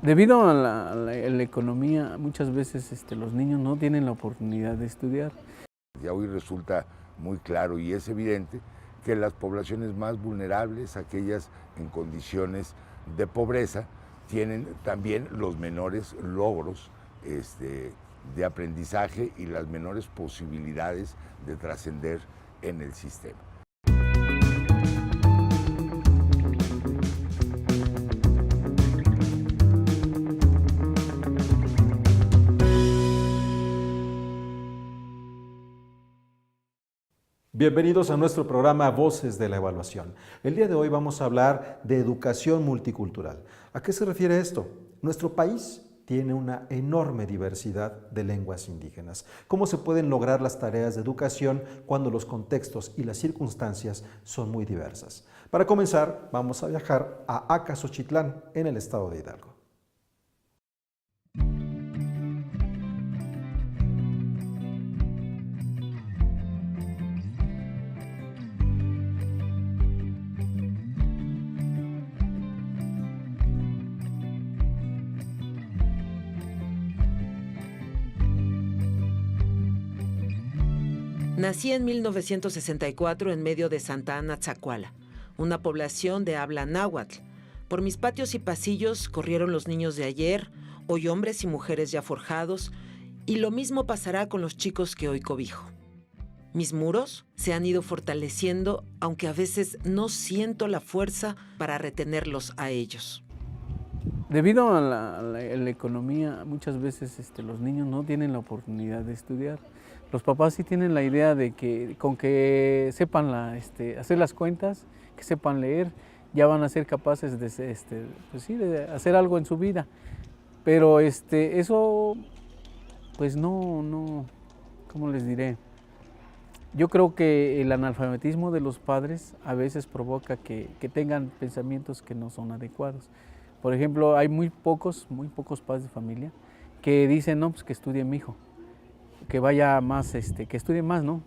Debido a la economía, muchas veces los niños no tienen la oportunidad de estudiar. Ya hoy resulta muy claro y es evidente que las poblaciones más vulnerables, aquellas en condiciones de pobreza, tienen también los menores logros de aprendizaje y las menores posibilidades de trascender en el sistema. Bienvenidos a nuestro programa Voces de la Evaluación. El día de hoy vamos a hablar de educación multicultural. ¿A qué se refiere esto? Nuestro país tiene una enorme diversidad de lenguas indígenas. ¿Cómo se pueden lograr las tareas de educación cuando los contextos y las circunstancias son muy diversas? Para comenzar, vamos a viajar a Acaxochitlán, en el estado de Hidalgo. Nací en 1964 en medio de Santa Ana, Tzacuala, una población de habla náhuatl. Por mis patios y pasillos corrieron los niños de ayer, hoy hombres y mujeres ya forjados, y lo mismo pasará con los chicos que hoy cobijo. Mis muros se han ido fortaleciendo, aunque a veces no siento la fuerza para retenerlos a ellos. Debido a la economía, muchas veces los niños no tienen la oportunidad de estudiar. Los papás sí tienen la idea de que con que sepan hacer las cuentas, que sepan leer, ya van a ser capaces de hacer algo en su vida. Pero eso, pues no, ¿cómo les diré? Yo creo que el analfabetismo de los padres a veces provoca que tengan pensamientos que no son adecuados. Por ejemplo, hay muy pocos padres de familia que dicen, no, pues que estudie mi hijo, que vaya más, que estudie más, ¿no?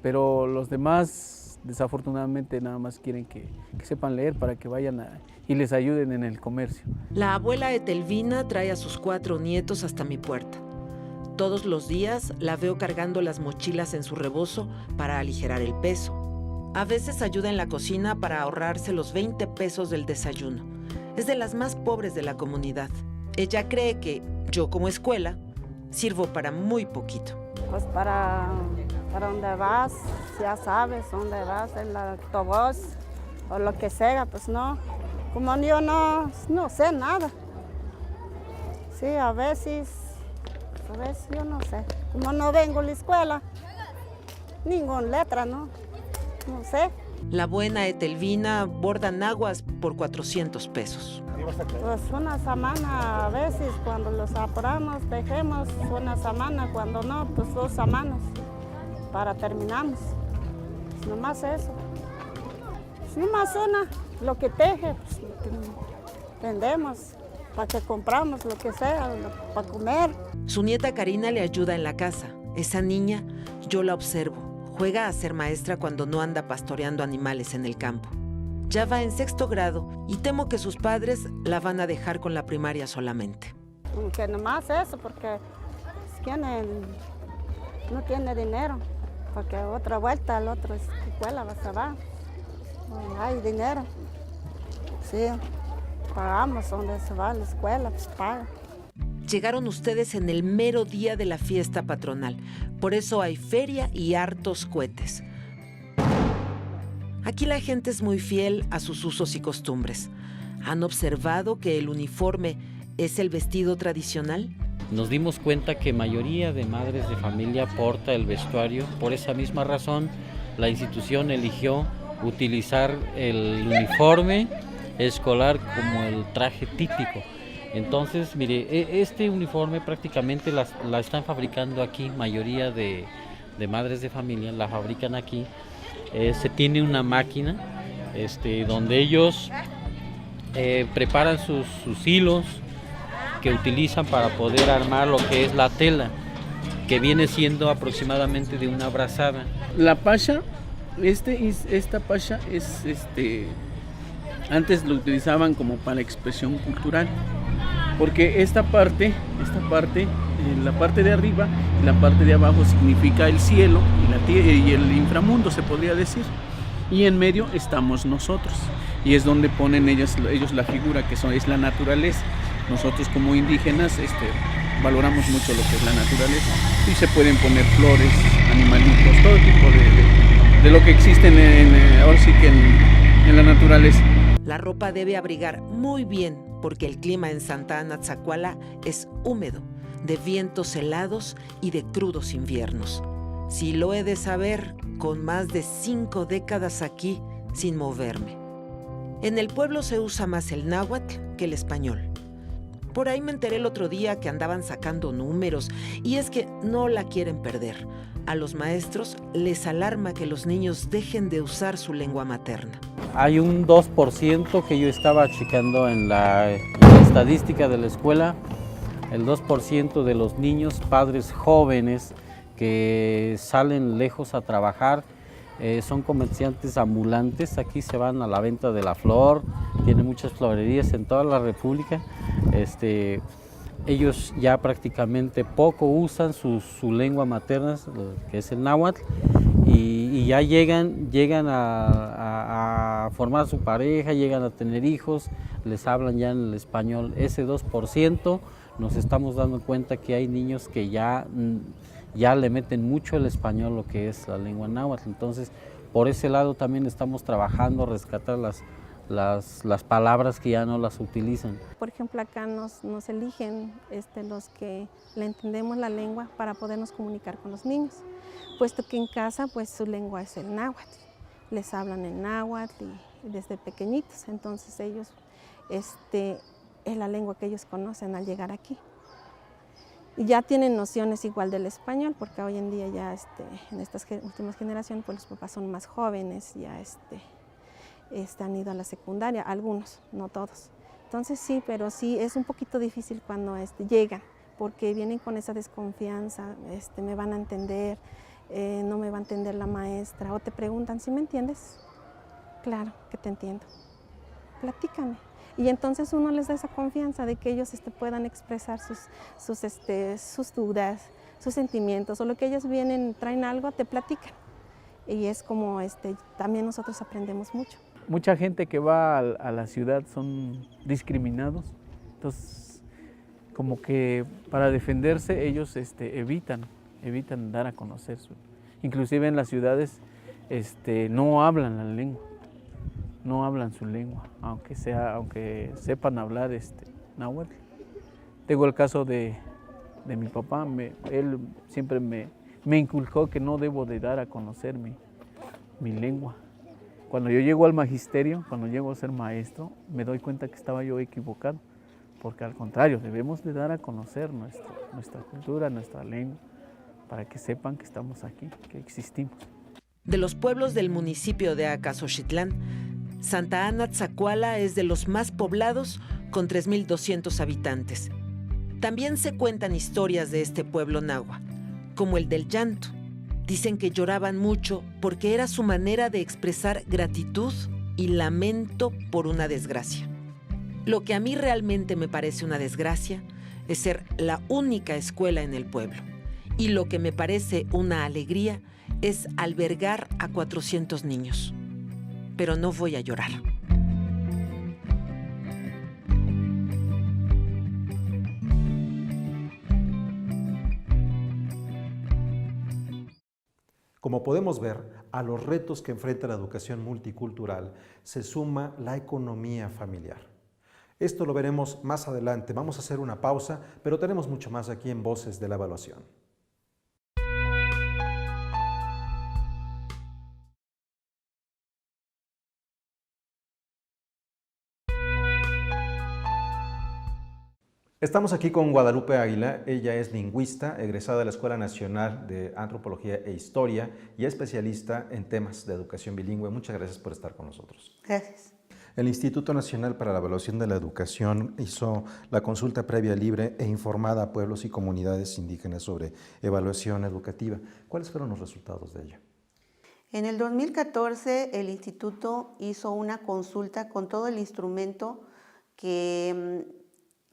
Pero los demás, desafortunadamente, nada más quieren que sepan leer para que vayan y les ayuden en el comercio. La abuela Etelvina trae a sus 4 nietos hasta mi puerta. Todos los días la veo cargando las mochilas en su rebozo para aligerar el peso. A veces ayuda en la cocina para ahorrarse los 20 pesos del desayuno. Es de las más pobres de la comunidad. Ella cree que yo, como escuela, sirvo para muy poquito. Pues para donde vas, ya sabes dónde vas, en el autobús o lo que sea, pues no. Como yo no sé nada. Sí, a veces yo no sé. Como no vengo a la escuela, ninguna letra, ¿no? No sé. La buena Etelvina borda naguas por 400 pesos. Pues una semana a veces, cuando los apuramos, dejemos una semana, cuando no, pues 2 semanas para terminamos. Pues nomás eso. Pues nomás una, lo que teje, pues vendemos, para que compramos lo que sea, para comer. Su nieta Karina le ayuda en la casa. Esa niña, yo la observo. Juega a ser maestra cuando no anda pastoreando animales en el campo. Ya va en 6º grado y temo que sus padres la van a dejar con la primaria solamente. Que nomás eso, porque no tiene dinero, porque otra vuelta a la otra escuela se va. No hay dinero. Sí, pagamos donde se va a la escuela, pues paga. Llegaron ustedes en el mero día de la fiesta patronal. Por eso hay feria y hartos cohetes. Aquí la gente es muy fiel a sus usos y costumbres. ¿Han observado que el uniforme es el vestido tradicional? Nos dimos cuenta que mayoría de madres de familia porta el vestuario. Por esa misma razón, la institución eligió utilizar el uniforme escolar como el traje típico. Entonces, mire, este uniforme prácticamente la están fabricando aquí, mayoría de madres de familia la fabrican aquí. Se tiene una máquina donde ellos preparan sus hilos que utilizan para poder armar lo que es la tela, que viene siendo aproximadamente de una brazada. La pacha, esta pacha antes lo utilizaban como para expresión cultural. porque esta parte, la parte de arriba y la parte de abajo significa el cielo y el inframundo, se podría decir. Y en medio estamos nosotros, y es donde ponen ellos la figura, que es la naturaleza. Nosotros como indígenas valoramos mucho lo que es la naturaleza, y se pueden poner flores, animalitos, todo tipo de lo que existe ahora sí que en la naturaleza. La ropa debe abrigar muy bien porque el clima en Santa Ana Tzacuala es húmedo, de vientos helados y de crudos inviernos. Sí lo he de saber con más de 5 décadas aquí sin moverme. En el pueblo se usa más el náhuatl que el español. Por ahí me enteré el otro día que andaban sacando números, y es que no la quieren perder. A los maestros les alarma que los niños dejen de usar su lengua materna. Hay un 2% que yo estaba checando en la estadística de la escuela, el 2% de los niños, padres jóvenes que salen lejos a trabajar, son comerciantes ambulantes. Aquí se van a la venta de la flor, tiene muchas florerías en toda la República. Ellos ya prácticamente poco usan su lengua materna, que es el náhuatl, y ya llegan a formar su pareja, llegan a tener hijos, les hablan ya en el español. Ese 2% nos estamos dando cuenta que hay niños que ya le meten mucho el español, lo que es la lengua náhuatl. Entonces, por ese lado también estamos trabajando, rescatar las palabras que ya no las utilizan. Por ejemplo, acá nos eligen los que le entendemos la lengua para podernos comunicar con los niños, puesto que en casa pues su lengua es el náhuatl, les hablan en náhuatl y desde pequeñitos, entonces ellos es la lengua que ellos conocen al llegar aquí. Y ya tienen nociones igual del español, porque hoy en día ya en estas últimas generaciones pues los papás son más jóvenes, ya han ido a la secundaria, algunos, no todos. Entonces sí, pero sí es un poquito difícil cuando llegan, porque vienen con esa desconfianza, me van a entender, no me va a entender la maestra, o te preguntan, ¿sí me entiendes? Claro que te entiendo, platícame. Y entonces uno les da esa confianza de que ellos puedan expresar sus dudas, sus sentimientos, o lo que ellos traen algo, te platican. Y es como también nosotros aprendemos mucho. Mucha gente que va a la ciudad son discriminados, entonces como que para defenderse ellos evitan dar a conocer inclusive en las ciudades no hablan la lengua, no hablan su lengua, aunque sepan hablar náhuatl. Tengo el caso de mi papá, él siempre me inculcó que no debo de dar a conocer mi lengua. Cuando yo llego al magisterio, cuando llego a ser maestro, me doy cuenta que estaba yo equivocado, porque al contrario, debemos de dar a conocer nuestra cultura, nuestra lengua, para que sepan que estamos aquí, que existimos. De los pueblos del municipio de Acaxochitlán, Santa Ana Tzacuala es de los más poblados, con 3,200 habitantes. También se cuentan historias de este pueblo nahua, como el del llanto. Dicen que lloraban mucho porque era su manera de expresar gratitud y lamento por una desgracia. Lo que a mí realmente me parece una desgracia es ser la única escuela en el pueblo. Y lo que me parece una alegría es albergar a 400 niños. Pero no voy a llorar. Como podemos ver, a los retos que enfrenta la educación multicultural se suma la economía familiar. Esto lo veremos más adelante. Vamos a hacer una pausa, pero tenemos mucho más aquí en Voces de la Evaluación. Estamos aquí con Guadalupe Águila. Ella es lingüista, egresada de la Escuela Nacional de Antropología e Historia y especialista en temas de educación bilingüe. Muchas gracias por estar con nosotros. Gracias. El Instituto Nacional para la Evaluación de la Educación hizo la consulta previa, libre e informada a pueblos y comunidades indígenas sobre evaluación educativa. ¿Cuáles fueron los resultados de ella? En el 2014, el instituto hizo una consulta con todo el instrumento que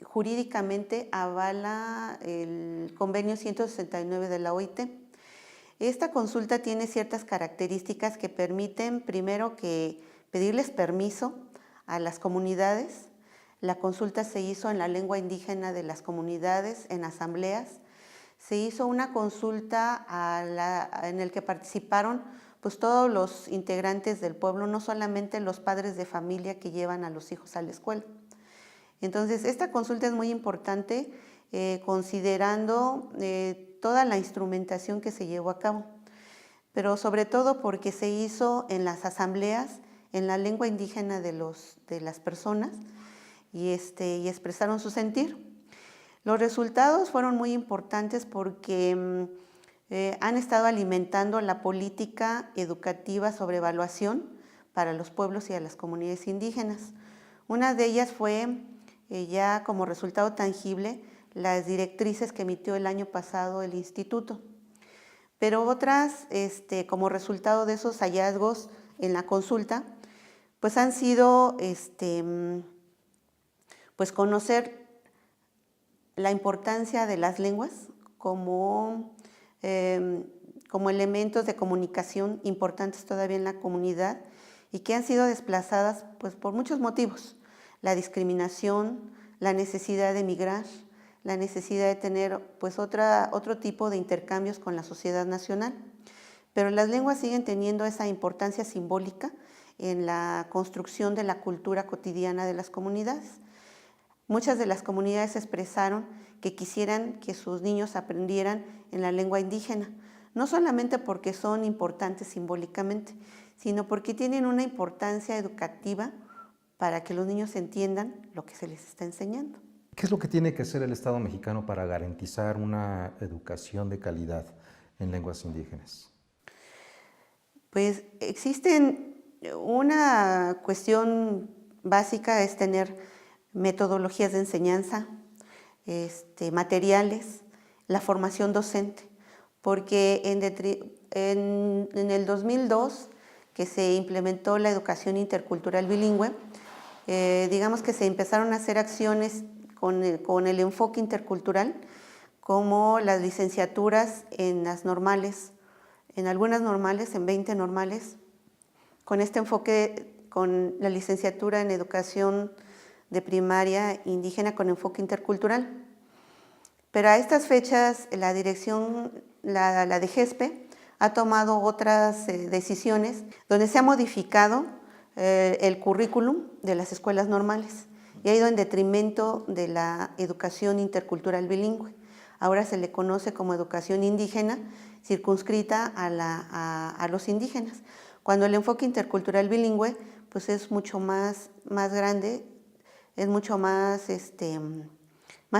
jurídicamente avala el convenio 169 de la OIT. Esta consulta tiene ciertas características que permiten, primero, que pedirles permiso a las comunidades. La consulta se hizo en la lengua indígena de las comunidades, en asambleas. Se hizo una consulta en el que participaron pues, todos los integrantes del pueblo, no solamente los padres de familia que llevan a los hijos a la escuela. Entonces, esta consulta es muy importante considerando toda la instrumentación que se llevó a cabo, pero sobre todo porque se hizo en las asambleas, en la lengua indígena de las personas y expresaron su sentir. Los resultados fueron muy importantes porque han estado alimentando la política educativa sobre evaluación para los pueblos y a las comunidades indígenas. Una de ellas fue ya como resultado tangible las directrices que emitió el año pasado el instituto. Pero otras, como resultado de esos hallazgos en la consulta, pues han sido pues conocer la importancia de las lenguas como elementos de comunicación importantes todavía en la comunidad y que han sido desplazadas pues, por muchos motivos. La discriminación, la necesidad de emigrar, la necesidad de tener pues, otro tipo de intercambios con la sociedad nacional. Pero las lenguas siguen teniendo esa importancia simbólica en la construcción de la cultura cotidiana de las comunidades. Muchas de las comunidades expresaron que quisieran que sus niños aprendieran en la lengua indígena, no solamente porque son importantes simbólicamente, sino porque tienen una importancia educativa para que los niños entiendan lo que se les está enseñando. ¿Qué es lo que tiene que hacer el Estado mexicano para garantizar una educación de calidad en lenguas indígenas? Pues existen una cuestión básica, es tener metodologías de enseñanza, materiales, la formación docente, porque en el 2002, que se implementó la educación intercultural bilingüe, digamos que se empezaron a hacer acciones con el enfoque intercultural, como las licenciaturas en las normales, en algunas normales, en 20 normales, con este enfoque, con la licenciatura en educación de primaria indígena con enfoque intercultural. Pero a estas fechas la dirección, la DGESPE, ha tomado otras decisiones donde se ha modificado el currículum de las escuelas normales y ha ido en detrimento de la educación intercultural bilingüe. Ahora se le conoce como educación indígena, circunscrita a los indígenas, cuando el enfoque intercultural bilingüe pues es mucho más grande, es mucho más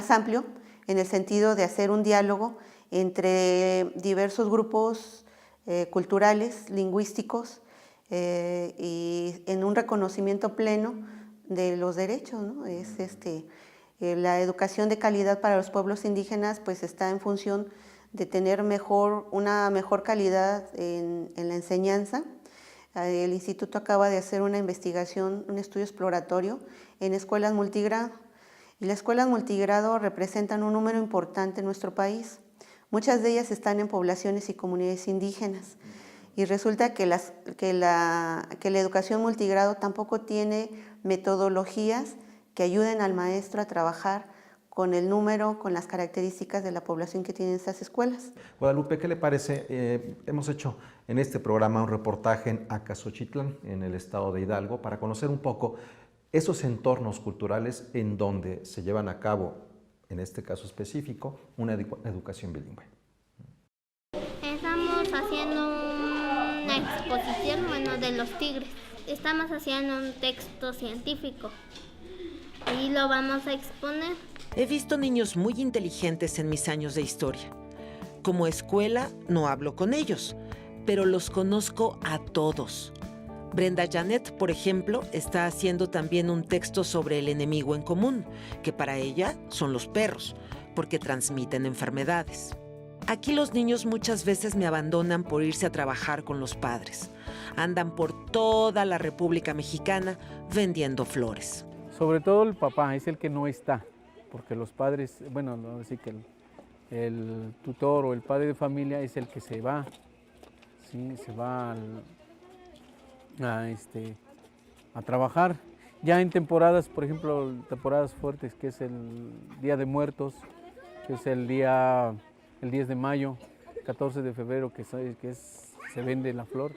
amplio, en el sentido de hacer un diálogo entre diversos grupos culturales, lingüísticos, y en un reconocimiento pleno de los derechos, ¿no? La educación de calidad para los pueblos indígenas pues está en función de tener una mejor calidad en la enseñanza. El instituto acaba de hacer una investigación, un estudio exploratorio en escuelas multigrado. Y las escuelas multigrado representan un número importante en nuestro país. Muchas de ellas están en poblaciones y comunidades indígenas. Y resulta que la educación multigrado tampoco tiene metodologías que ayuden al maestro a trabajar con el número, con las características de la población que tienen esas escuelas. Guadalupe, ¿qué le parece? Hemos hecho en este programa un reportaje en Acasochitlán, en el estado de Hidalgo, para conocer un poco esos entornos culturales en donde se llevan a cabo, en este caso específico, una educación bilingüe. Estamos haciendo una exposición, de los tigres. Estamos haciendo un texto científico y lo vamos a exponer. He visto niños muy inteligentes en mis años de historia. Como escuela no hablo con ellos, pero los conozco a todos. Brenda Janet, por ejemplo, está haciendo también un texto sobre el enemigo en común, que para ella son los perros, porque transmiten enfermedades. Aquí los niños muchas veces me abandonan por irse a trabajar con los padres. Andan por toda la República Mexicana vendiendo flores. Sobre todo el papá es el que no está. porque los padres, bueno, así que el tutor o el padre de familia es el que se va, ¿sí? Se va a trabajar. Ya en temporadas, por ejemplo, temporadas fuertes, que es el Día de Muertos, que es el 10 de mayo, 14 de febrero, se vende la flor,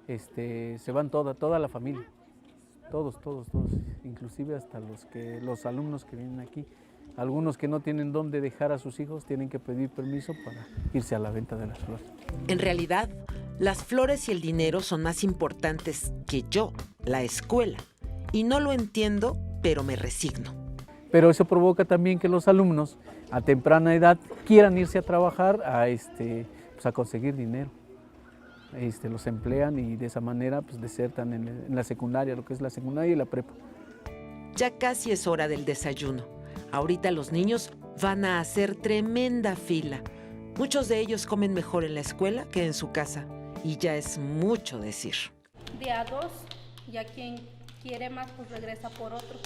se van toda la familia, todos, inclusive hasta los alumnos que vienen aquí. Algunos que no tienen dónde dejar a sus hijos tienen que pedir permiso para irse a la venta de las flores. En realidad, las flores y el dinero son más importantes que yo, la escuela. Y no lo entiendo, pero me resigno. Pero eso provoca también que los alumnos a temprana edad quieran irse a trabajar a conseguir dinero. Los emplean y de esa manera pues, desertan en la secundaria, lo que es la secundaria y la prepa. Ya casi es hora del desayuno. Ahorita los niños van a hacer tremenda fila. Muchos de ellos comen mejor en la escuela que en su casa. Y ya es mucho decir. Día 2, ya quien quiere más, pues regresa por otro,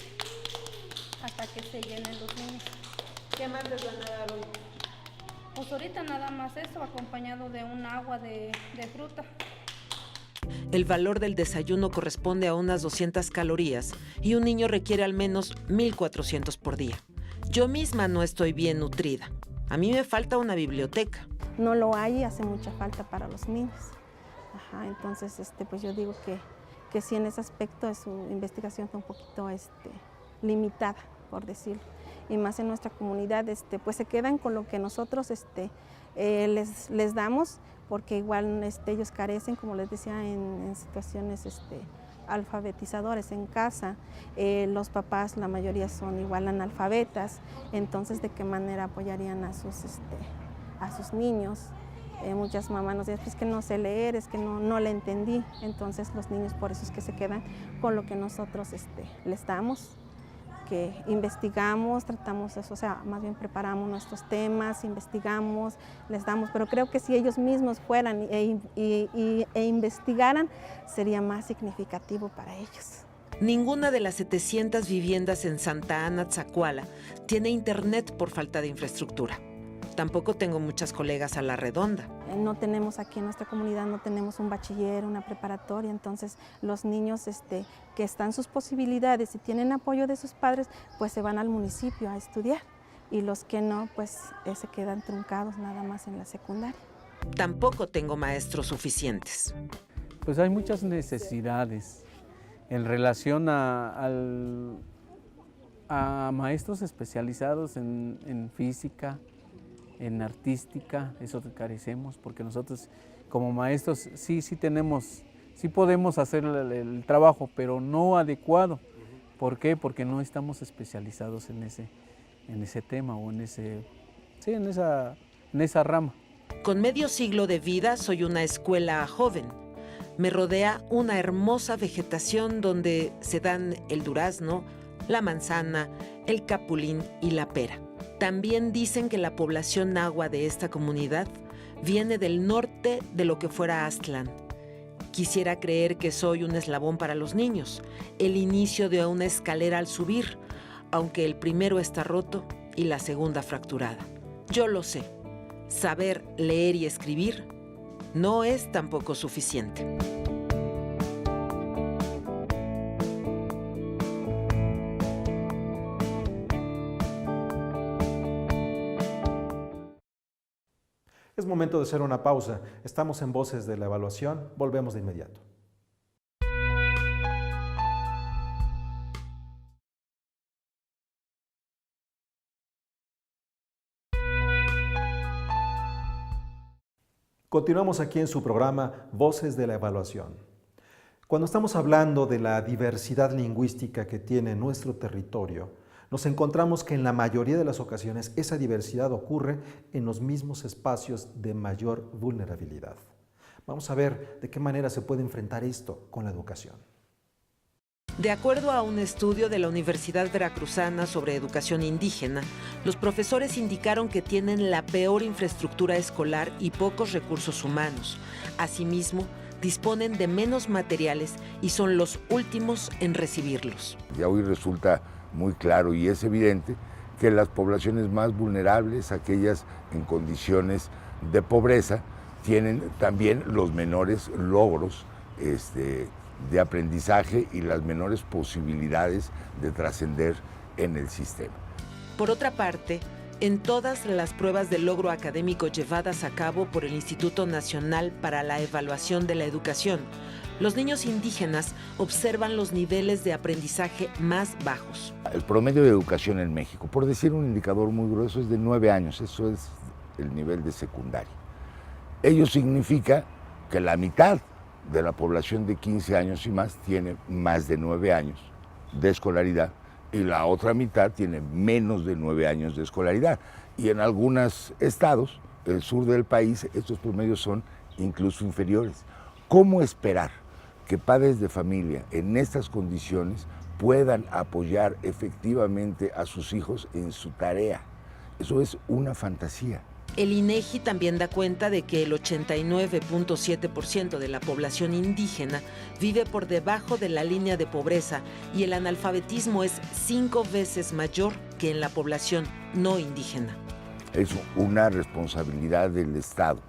hasta que se llenen los niños. ¿Qué más les van a dar hoy? Pues ahorita nada más eso, acompañado de un agua de fruta. El valor del desayuno corresponde a unas 200 calorías y un niño requiere al menos 1,400 por día. Yo misma no estoy bien nutrida. A mí me falta una biblioteca. No lo hay y hace mucha falta para los niños. Entonces, pues yo digo que sí, en ese aspecto su investigación está un poquito limitada, por decirlo. Y más en nuestra comunidad, pues se quedan con lo que nosotros les damos, porque igual ellos carecen, como les decía, en situaciones alfabetizadores en casa. Los papás, la mayoría son igual analfabetas, entonces ¿de qué manera apoyarían a sus niños? Muchas mamás nos dicen, pues que no sé leer, es que no le entendí. Entonces los niños por eso es que se quedan con lo que nosotros les damos, que investigamos, tratamos eso, o sea, más bien preparamos nuestros temas, investigamos, les damos, pero creo que si ellos mismos fueran e investigaran, sería más significativo para ellos. Ninguna de las 700 viviendas en Santa Ana, Tzacuala, tiene internet por falta de infraestructura. Tampoco tengo muchas colegas a la redonda. No tenemos aquí en nuestra comunidad, no tenemos un bachiller, una preparatoria, entonces los niños que están sus posibilidades y tienen apoyo de sus padres, pues se van al municipio a estudiar, y los que no, pues se quedan truncados nada más en la secundaria. Tampoco tengo maestros suficientes. Pues hay muchas necesidades en relación a maestros especializados en física, en artística, eso carecemos, porque nosotros como maestros sí podemos hacer el trabajo, pero no adecuado. ¿Por qué? Porque no estamos especializados en ese tema o en esa rama. Con medio siglo de vida soy una escuela joven. Me rodea una hermosa vegetación donde se dan el durazno, la manzana, el capulín y la pera. También dicen que la población nahua de esta comunidad viene del norte de lo que fuera Aztlán. Quisiera creer que soy un eslabón para los niños, el inicio de una escalera al subir, aunque el primero está roto y la segunda fracturada. Yo lo sé, saber leer y escribir no es tampoco suficiente. Es momento de hacer una pausa. Estamos en Voces de la Evaluación. Volvemos de inmediato. Continuamos aquí en su programa Voces de la Evaluación. Cuando estamos hablando de la diversidad lingüística que tiene nuestro territorio, nos encontramos que en la mayoría de las ocasiones esa diversidad ocurre en los mismos espacios de mayor vulnerabilidad. Vamos a ver de qué manera se puede enfrentar esto con la educación. De acuerdo a un estudio de la Universidad Veracruzana sobre educación indígena, los profesores indicaron que tienen la peor infraestructura escolar y pocos recursos humanos. Asimismo, disponen de menos materiales y son los últimos en recibirlos. Ya hoy resulta muy claro y es evidente que las poblaciones más vulnerables, aquellas en condiciones de pobreza, tienen también los menores logros de aprendizaje y las menores posibilidades de trascender en el sistema. Por otra parte, en todas las pruebas de logro académico llevadas a cabo por el Instituto Nacional para la Evaluación de la Educación, los niños indígenas observan los niveles de aprendizaje más bajos. El promedio de educación en México, por decir un indicador muy grueso, es de 9 años, eso es el nivel de secundaria. Ello significa que la mitad de la población de 15 años y más tiene más de 9 años de escolaridad y la otra mitad tiene menos de 9 años de escolaridad. Y en algunos estados, el sur del país, estos promedios son incluso inferiores. ¿Cómo esperar que padres de familia en estas condiciones puedan apoyar efectivamente a sus hijos en su tarea? Eso es una fantasía. El INEGI también da cuenta de que el 89.7% de la población indígena vive por debajo de la línea de pobreza y el analfabetismo es 5 veces mayor que en la población no indígena. Es una responsabilidad del Estado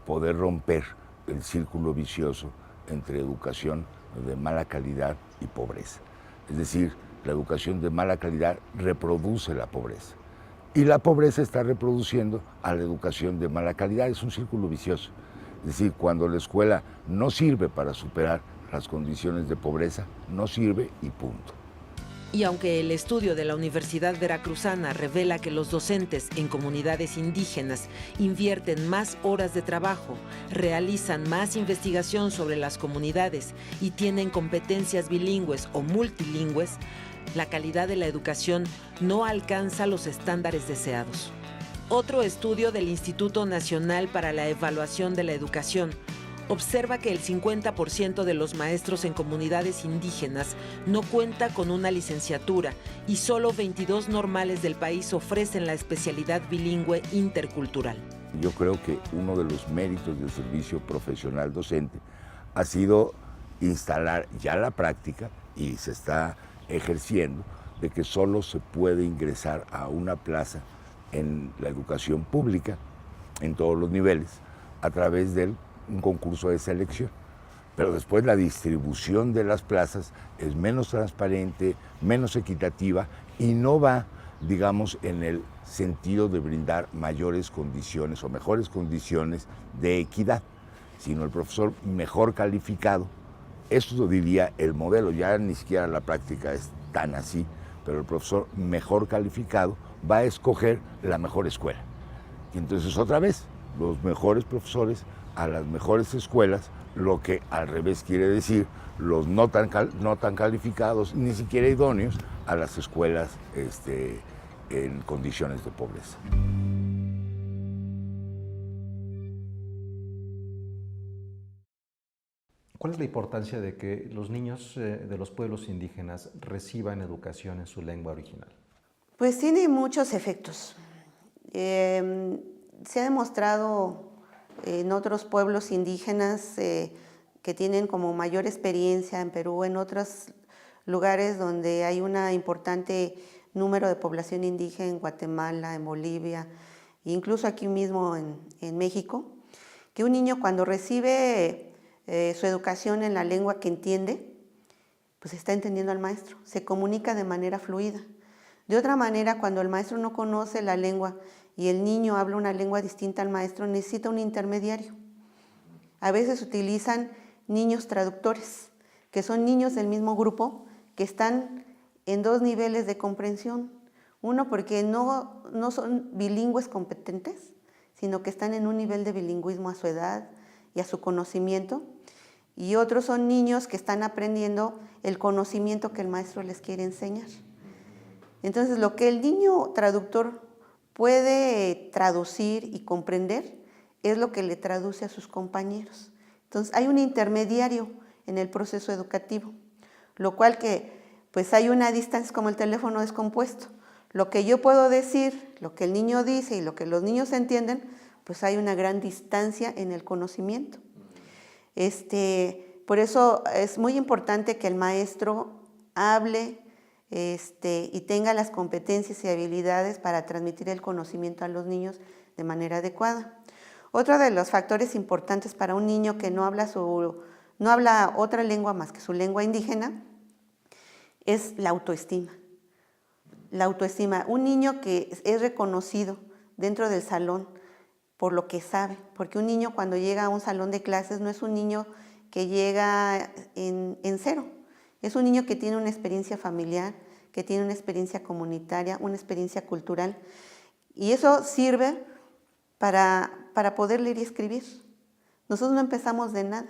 poder romper el círculo vicioso entre educación de mala calidad y pobreza. Es decir, la educación de mala calidad reproduce la pobreza. Y la pobreza está reproduciendo a la educación de mala calidad, es un círculo vicioso. Es decir, cuando la escuela no sirve para superar las condiciones de pobreza, no sirve y punto. Y aunque el estudio de la Universidad Veracruzana revela que los docentes en comunidades indígenas invierten más horas de trabajo, realizan más investigación sobre las comunidades y tienen competencias bilingües o multilingües, la calidad de la educación no alcanza los estándares deseados. Otro estudio del Instituto Nacional para la Evaluación de la Educación observa que el 50% de los maestros en comunidades indígenas no cuenta con una licenciatura y solo 22 normales del país ofrecen la especialidad bilingüe intercultural. Yo creo que uno de los méritos del servicio profesional docente ha sido instalar ya la práctica, y se está ejerciendo, de que solo se puede ingresar a una plaza en la educación pública, en todos los niveles, a través de un concurso de selección. Pero después la distribución de las plazas es menos transparente, menos equitativa y no va, digamos, en el sentido de brindar mayores condiciones o mejores condiciones de equidad, sino el profesor mejor calificado. Esto diría el modelo, ya ni siquiera la práctica es tan así, pero el profesor mejor calificado va a escoger la mejor escuela. Y entonces otra vez, los mejores profesores a las mejores escuelas, lo que al revés quiere decir los no tan calificados, ni siquiera idóneos, a las escuelas en condiciones de pobreza. ¿Cuál es la importancia de que los niños de los pueblos indígenas reciban educación en su lengua original? Pues tiene muchos efectos. Se ha demostrado en otros pueblos indígenas que tienen como mayor experiencia en Perú, en otros lugares donde hay un importante número de población indígena, en Guatemala, en Bolivia, incluso aquí mismo en México, que un niño cuando recibe su educación en la lengua que entiende, pues está entendiendo al maestro, se comunica de manera fluida. De otra manera, cuando el maestro no conoce la lengua y el niño habla una lengua distinta al maestro, necesita un intermediario. A veces utilizan niños traductores, que son niños del mismo grupo que están en 2 niveles de comprensión. Uno, porque no son bilingües competentes, sino que están en un nivel de bilingüismo a su edad y a su conocimiento. Y otros son niños que están aprendiendo el conocimiento que el maestro les quiere enseñar. Entonces, lo que el niño traductor puede traducir y comprender es lo que le traduce a sus compañeros. Entonces, hay un intermediario en el proceso educativo, lo cual que pues hay una distancia, como el teléfono descompuesto. Lo que yo puedo decir, lo que el niño dice y lo que los niños entienden, pues hay una gran distancia en el conocimiento. Por eso es muy importante que el maestro hable y tenga las competencias y habilidades para transmitir el conocimiento a los niños de manera adecuada. Otro de los factores importantes para un niño que no habla otra lengua más que su lengua indígena es la autoestima. La autoestima. Un niño que es reconocido dentro del salón por lo que sabe, porque un niño cuando llega a un salón de clases no es un niño que llega en cero, es un niño que tiene una experiencia familiar, que tiene una experiencia comunitaria, una experiencia cultural, y eso sirve para poder leer y escribir. Nosotros no empezamos de nada,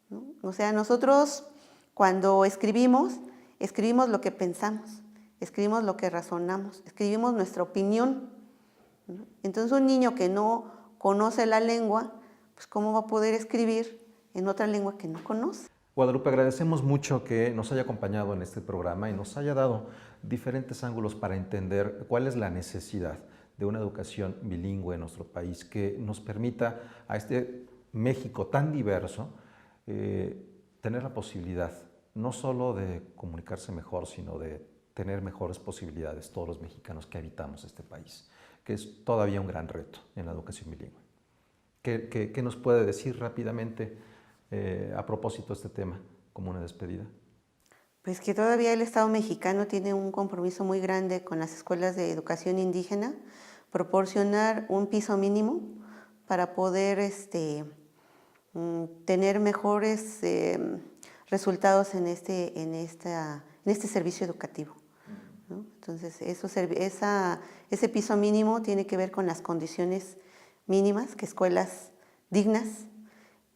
¿no? O sea, nosotros cuando escribimos lo que pensamos, escribimos lo que razonamos, escribimos nuestra opinión, ¿no? Entonces un niño que no conoce la lengua, pues ¿cómo va a poder escribir en otra lengua que no conoce? Guadalupe, agradecemos mucho que nos haya acompañado en este programa y nos haya dado diferentes ángulos para entender cuál es la necesidad de una educación bilingüe en nuestro país que nos permita a este México tan diverso tener la posibilidad no solo de comunicarse mejor, sino de tener mejores posibilidades todos los mexicanos que habitamos este país, que es todavía un gran reto en la educación bilingüe. ¿Qué nos puede decir rápidamente a propósito de este tema como una despedida? Pues que todavía el Estado mexicano tiene un compromiso muy grande con las escuelas de educación indígena, proporcionar un piso mínimo para poder tener mejores resultados en este servicio educativo, ¿no? Entonces, ese piso mínimo tiene que ver con las condiciones mínimas, que escuelas dignas,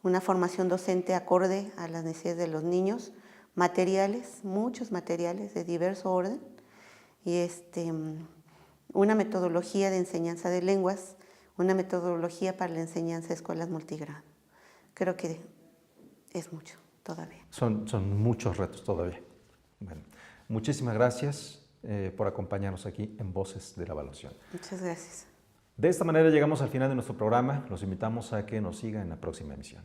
una formación docente acorde a las necesidades de los niños, materiales, muchos materiales de diverso orden, y una metodología de enseñanza de lenguas, una metodología para la enseñanza de escuelas multigrado. Creo que es mucho todavía. Son muchos retos todavía. Bueno, muchísimas gracias por acompañarnos aquí en Voces de la Evaluación. Muchas gracias. De esta manera llegamos al final de nuestro programa. Los invitamos a que nos sigan en la próxima emisión.